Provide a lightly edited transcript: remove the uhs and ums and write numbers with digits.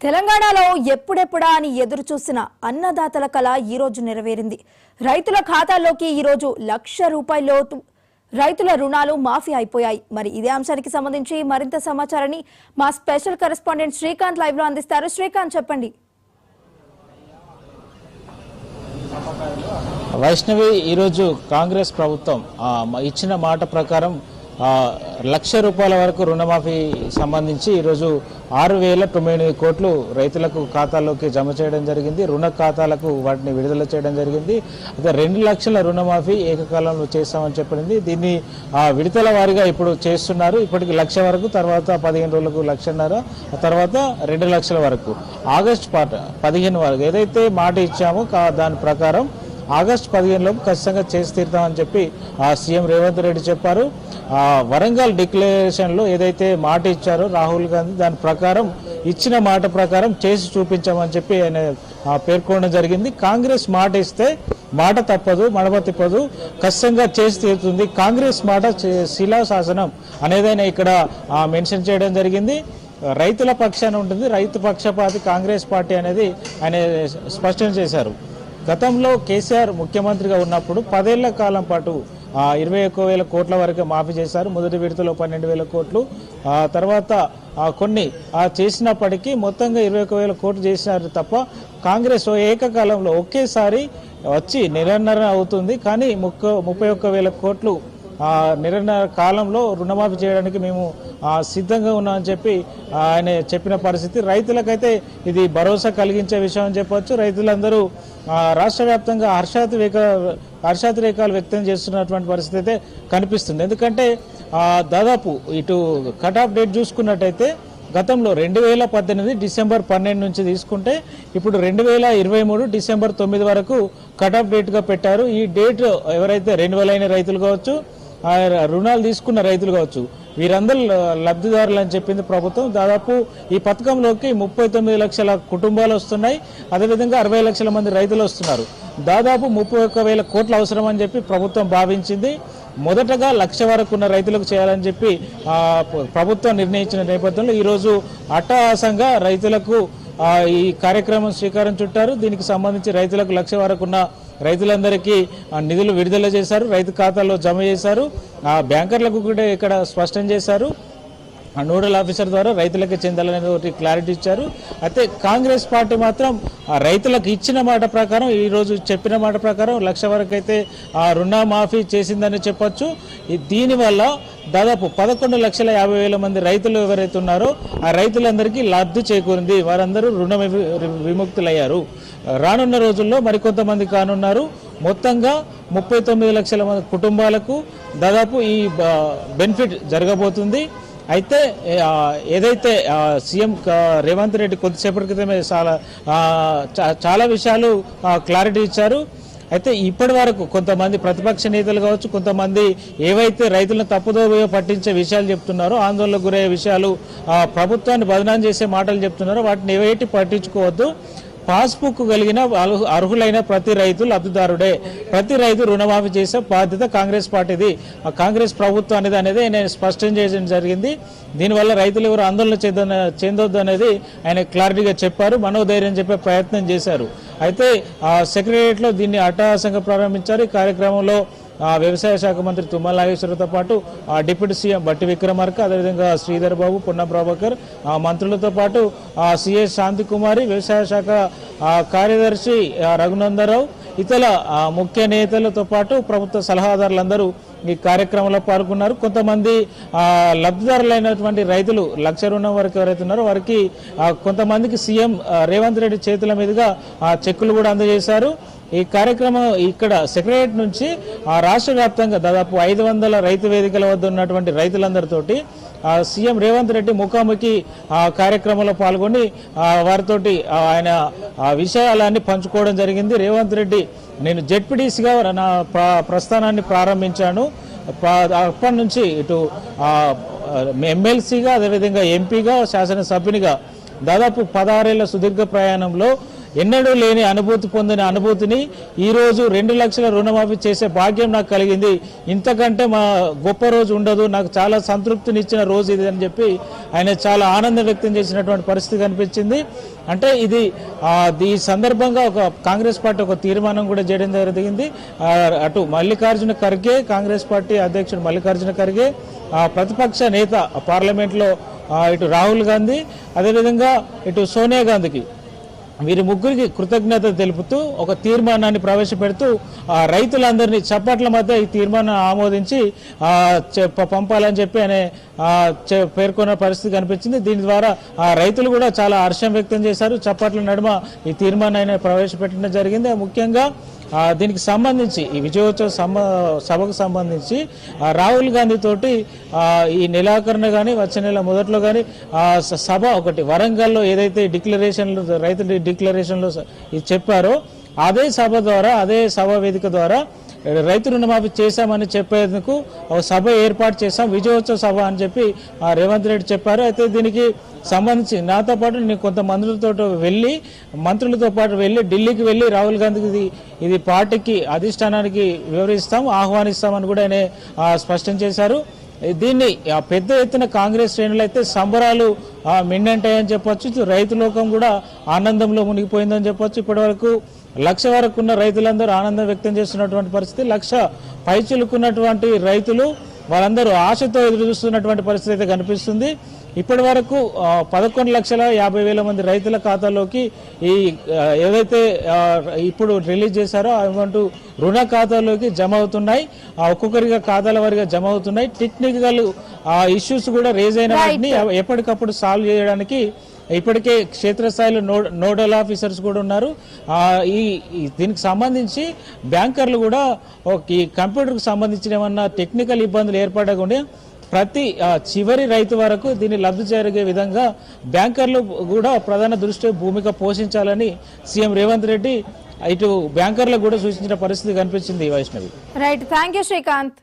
తెలంగాణలో ఎప్పుడెప్పుడా అని ఎదురు చూసిన అన్నదాతల కల ఈ రోజు నెరవేరింది. రైతుల ఖాతాల్లోకి ఈ రోజు ₹1,00,000 లోటు రైతుల రుణాలు మాఫీ అయిపోయాయి. మరి ఇదే అంశానికి సంబంధించి మరింత సమాచారాన్ని మా స్పెషల్ కరెస్పాండెంట్ శ్రీకాంత్ లైవ్ లో అందిస్తారు. శ్రీకాంత్, చెప్పండి. వైష్ణవి, ఈరోజు కాంగ్రెస్ ప్రభుత్వం ఇచ్చిన మాట ప్రకారం ₹1,00,000 వరకు రుణమాఫీ సంబంధించి ఈరోజు 6,098 కోట్లు రైతులకు ఖాతాల్లోకి జమ చేయడం జరిగింది. రుణ ఖాతాలకు వాటిని విడుదల చేయడం జరిగింది. అయితే 2 లక్షల రుణమాఫీ ఏకకాలంలో చేస్తామని చెప్పింది. దీన్ని విడతల వారీగా ఇప్పుడు చేస్తున్నారు. ఇప్పటికి 1,00,000 వరకు, తర్వాత 15 రోజులకు 1,50,000, తర్వాత 2 లక్షల వరకు. ఆగస్టు 15 వరకు ఏదైతే మాట ఇచ్చామో దాని ప్రకారం ఆగస్టు 15లోపు ఖచ్చితంగా చేసి తీరుతామని చెప్పి సీఎం రేవంత్ రెడ్డి చెప్పారు. వరంగల్ డిక్లరేషన్లో ఏదైతే మాట ఇచ్చారో రాహుల్ గాంధీ, దాని ప్రకారం ఇచ్చిన మాట ప్రకారం చేసి చూపించామని చెప్పి ఆయన పేర్కొనడం జరిగింది. కాంగ్రెస్ మాట ఇస్తే మాట తప్పదు, మడమ తిప్పదు, ఖచ్చితంగా చేసి తీరుతుంది. కాంగ్రెస్ మాట శిలాశాసనం అనేది ఆయన ఇక్కడ మెన్షన్ చేయడం జరిగింది. రైతుల పక్షాన ఉంటుంది, రైతు పక్షపాతి కాంగ్రెస్ పార్టీ అనేది ఆయన స్పష్టం చేశారు. గతంలో కేసీఆర్ ముఖ్యమంత్రిగా ఉన్నప్పుడు 10 ఏళ్ల కాలం పాటు 21,000 కోట్ల వరకు మాఫీ చేశారు. మొదటి విడతలో 12,000 కోట్లు, తర్వాత కొన్ని చేసినప్పటికీ మొత్తంగా 21,000 కోట్లు చేసినారు తప్ప కాంగ్రెస్ ఏకకాలంలో ఒకేసారి వచ్చి నిరంతరం అవుతుంది. కానీ 31,000 కోట్లు నిరంతర కాలంలో రుణమాఫీ చేయడానికి మేము సిద్ధంగా ఉన్నామని చెప్పి ఆయన చెప్పిన పరిస్థితి. రైతులకైతే ఇది భరోసా కలిగించే విషయం అని చెప్పవచ్చు. రైతులందరూ రాష్ట్ర వ్యాప్తంగా హర్షాతిరేకాలు వ్యక్తం చేస్తున్నటువంటి పరిస్థితి అయితే కనిపిస్తుంది. ఎందుకంటే దాదాపు ఇటు కట్ ఆఫ్ డేట్ చూసుకున్నట్టయితే గతంలో 2018 డిసెంబర్ 12 నుంచి తీసుకుంటే ఇప్పుడు 2023 డిసెంబర్ 9 వరకు కట్ ఆఫ్ డేట్గా పెట్టారు. ఈ డేట్ ఎవరైతే రెన్యువల్ అయిన రైతులు కావచ్చు, రుణాలు తీసుకున్న రైతులు కావచ్చు, వీరందరూ లబ్ధిదారులు అని చెప్పింది ప్రభుత్వం. దాదాపు ఈ పథకంలోకి 39 లక్షల కుటుంబాలు వస్తున్నాయి. అదేవిధంగా 60 లక్షల మంది రైతులు వస్తున్నారు. దాదాపు 31,000 కోట్ల అవసరం అని చెప్పి ప్రభుత్వం భావించింది. మొదటగా 1,00,000 వరకు ఉన్న రైతులకు చేయాలని చెప్పి ప్రభుత్వం నిర్ణయించిన నేపథ్యంలో ఈరోజు అట్టహాసంగా రైతులకు ఈ కార్యక్రమం శ్రీకారం చుట్టారు. దీనికి సంబంధించి రైతులకు 1,00,000 వరకు ఉన్న రైతులందరికీ నిధులు విడుదల చేశారు, రైతు ఖాతాల్లో జమ చేశారు. బ్యాంకర్లకు కూడా ఇక్కడ స్పష్టం చేశారు. నోడల్ ఆఫీసర్ ద్వారా రైతులకే చెందాలనేది ఒకటి క్లారిటీ ఇచ్చారు. అయితే కాంగ్రెస్ పార్టీ మాత్రం రైతులకు ఇచ్చిన మాట ప్రకారం, ఈరోజు చెప్పిన మాట ప్రకారం 1,00,000 వరకు అయితే రుణమాఫీ చేసిందని చెప్పొచ్చు. దీనివల్ల దాదాపు 11,50,000 మంది రైతులు ఎవరైతే ఉన్నారో ఆ రైతులందరికీ లబ్ధి చేకూరింది. వారందరూ రుణ విముక్తులయ్యారు. రానున్న రోజుల్లో మరికొంతమంది కానున్నారు. మొత్తంగా 39 లక్షల మంది కుటుంబాలకు దాదాపు ఈ బెనిఫిట్ జరగబోతుంది. అయితే ఏదైతే సీఎం రేవంత్ రెడ్డి కొద్దిసేపటి క్రితమే చాలా విషయాలు క్లారిటీ ఇచ్చారు. అయితే ఇప్పటి వరకు కొంతమంది ప్రతిపక్ష నేతలు కావచ్చు, కొంతమంది ఏవైతే రైతులను తప్పుదోవ పట్టించే విషయాలు చెప్తున్నారో, ఆందోళనకు గురయ్యే విషయాలు, ప్రభుత్వాన్ని బదనాం చేసే మాటలు చెప్తున్నారో వాటిని ఏవైతే పట్టించుకోవద్దు. పాస్బుక్ కలిగిన అర్హులైన ప్రతి రైతు లబ్ధిదారుడే. ప్రతి రైతు రుణమాఫీ చేసే బాధ్యత కాంగ్రెస్ పార్టీది, కాంగ్రెస్ ప్రభుత్వం అనేది నేను స్పష్టం చేయడం జరిగింది. దీనివల్ల రైతులు ఎవరు ఆందోళన చెందొద్దు అనేది ఆయన క్లారిటీగా చెప్పారు. మనోధైర్యం చెప్పే ప్రయత్నం చేశారు. అయితే సెక్రటరియట్లో దీన్ని అట్టహాసంగా ప్రారంభించారు. ఈ కార్యక్రమంలో వ్యవసాయ శాఖ మంత్రి తుమ్మల నాగేశ్వరరావుతో పాటు డిప్యూటీ సీఎం బట్టి విక్రమార్క, అదేవిధంగా శ్రీధర్ బాబు, పొన్నం ప్రభాకర్, మంత్రులతో పాటు సిఎస్ శాంతికుమారి, వ్యవసాయ శాఖ కార్యదర్శి రఘునందరావు, ఇతర ముఖ్య నేతలతో పాటు ప్రభుత్వ సలహాదారులందరూ ఈ కార్యక్రమంలో పాల్గొన్నారు. కొంతమంది లబ్ధిదారులైనటువంటి రైతులు 1,00,000 రుణం వరకు ఎవరైతే ఉన్నారో వారికి కొంతమందికి సీఎం రేవంత్ రెడ్డి చేతుల మీదుగా చెక్కులు కూడా అందజేశారు. ఈ కార్యక్రమం ఇక్కడ సెక్రటరియట్ నుంచి రాష్ట్ర వ్యాప్తంగా దాదాపు 500 రైతు వేదికల వద్ద ఉన్నటువంటి రైతులందరితోటి సీఎం రేవంత్ రెడ్డి ముఖాముఖి కార్యక్రమంలో పాల్గొని వారితోటి ఆయన విషయాలన్నీ పంచుకోవడం జరిగింది. రేవంత్ రెడ్డి, నేను జెడ్పీటీసీగా నా ప్రస్థానాన్ని ప్రారంభించాను. అప్పటి నుంచి ఇటు ఎమ్మెల్సీగా, అదేవిధంగా ఎంపీగా, శాసనసభ్యునిగా దాదాపు 16 ఏళ్ల సుదీర్ఘ ప్రయాణంలో ఎన్నడూ లేని అనుభూతి పొందిన అనుభూతిని ఈరోజు 2 లక్షల రుణమాఫీ చేసే భాగ్యం నాకు కలిగింది. ఇంతకంటే మా గొప్ప రోజు ఉండదు, నాకు చాలా సంతృప్తినిచ్చిన రోజు ఇది అని చెప్పి ఆయన చాలా ఆనందం వ్యక్తం చేసినటువంటి పరిస్థితి కనిపించింది. అంటే ఇది ఈ సందర్భంగా ఒక కాంగ్రెస్ పార్టీ ఒక తీర్మానం కూడా చేయడం జరిగింది. అటు మల్లికార్జున ఖర్గే, కాంగ్రెస్ పార్టీ అధ్యక్షుడు మల్లికార్జున ఖర్గే, ప్రతిపక్ష నేత పార్లమెంట్లో ఇటు రాహుల్ గాంధీ, అదేవిధంగా ఇటు సోనియా గాంధీకి వీరి ముగ్గురికి కృతజ్ఞత తెలుపుతూ ఒక తీర్మానాన్ని ప్రవేశపెడుతూ రైతులందరినీ చప్పట్ల మధ్య ఈ తీర్మానం ఆమోదించి పంపాలని చెప్పి ఆయన పేర్కొన్న పరిస్థితి కనిపించింది. దీని ద్వారా రైతులు కూడా చాలా హర్షం వ్యక్తం చేశారు. చప్పట్ల నడుమ ఈ తీర్మానాన్ని ప్రవేశపెట్టడం జరిగింది. ముఖ్యంగా దీనికి సంబంధించి ఈ విజయోత్సవ సభకు సంబంధించి రాహుల్ గాంధీ తోటి ఈ నెలాఖరున కానీ వచ్చే నెల మొదట్లో కానీ సభ ఒకటి వరంగల్లో ఏదైతే డిక్లరేషన్లు రైతు డిక్లరేషన్లో ఇది చెప్పారో అదే సభ ద్వారా అదే సభ వేదిక ద్వారా రైతు రుణమాఫీ చేశామని చెప్పేందుకు ఒక సభ ఏర్పాటు చేశాం, విజయోత్సవ సభ అని చెప్పి రేవంత్ రెడ్డి చెప్పారు. అయితే దీనికి సంబంధించి నాతో పాటు నేను కొంత మంత్రులతో పాటు వెళ్ళి ఢిల్లీకి వెళ్ళి రాహుల్ గాంధీకి ఇది పార్టీకి అధిష్టానానికి వివరిస్తాం, ఆహ్వానిస్తామని కూడా ఆయన స్పష్టం చేశారు. దీన్ని పెద్ద ఎత్తున కాంగ్రెస్ శ్రేణులు అయితే సంబరాలు మిన్నంటాయని చెప్పొచ్చు. రైతు లోకం కూడా ఆనందంలో మునిగిపోయిందని చెప్పొచ్చు. ఇప్పటి వరకు 1,00,000 వరకు ఉన్న రైతులందరూ ఆనందం వ్యక్తం చేస్తున్నటువంటి పరిస్థితి, 1,00,000 పైచులుకున్నటువంటి రైతులు వాళ్ళందరూ ఆశతో ఎదురు చూస్తున్నటువంటి పరిస్థితి అయితే కనిపిస్తుంది. ఇప్పటి వరకు 11,50,000 మంది రైతుల ఖాతాలోకి ఈ ఏదైతే ఇప్పుడు రిలీజ్ చేశారో అవంటూ రుణ ఖాతాలోకి జమ అవుతున్నాయి. ఒక్కొక్కరిగా ఖాతాల వారిగా జమ అవుతున్నాయి. టెక్నికల్ ఇష్యూస్ కూడా రేజ్ అయిన వాటిని ఎప్పటికప్పుడు సాల్వ్ చేయడానికి ఇప్పటికే క్షేత్రస్థాయిలో నోడల్ ఆఫీసర్స్ కూడా ఉన్నారు. దీనికి సంబంధించి బ్యాంకర్లు కూడా ఈ కంప్యూటర్కి సంబంధించిన ఏమన్నా టెక్నికల్ ఇబ్బందులు ఏర్పడకుండా ప్రతి చివరి రైతు వరకు దీన్ని లబ్ధి జరిగే విధంగా బ్యాంకర్లు కూడా ప్రధాన దృష్టి భూమిక పోషించాలని సీఎం రేవంత్ రెడ్డి ఇటు బ్యాంకర్లకు కూడా సూచించిన పరిస్థితి కనిపించింది. Vaishnavi. Right, thank you Srikanth.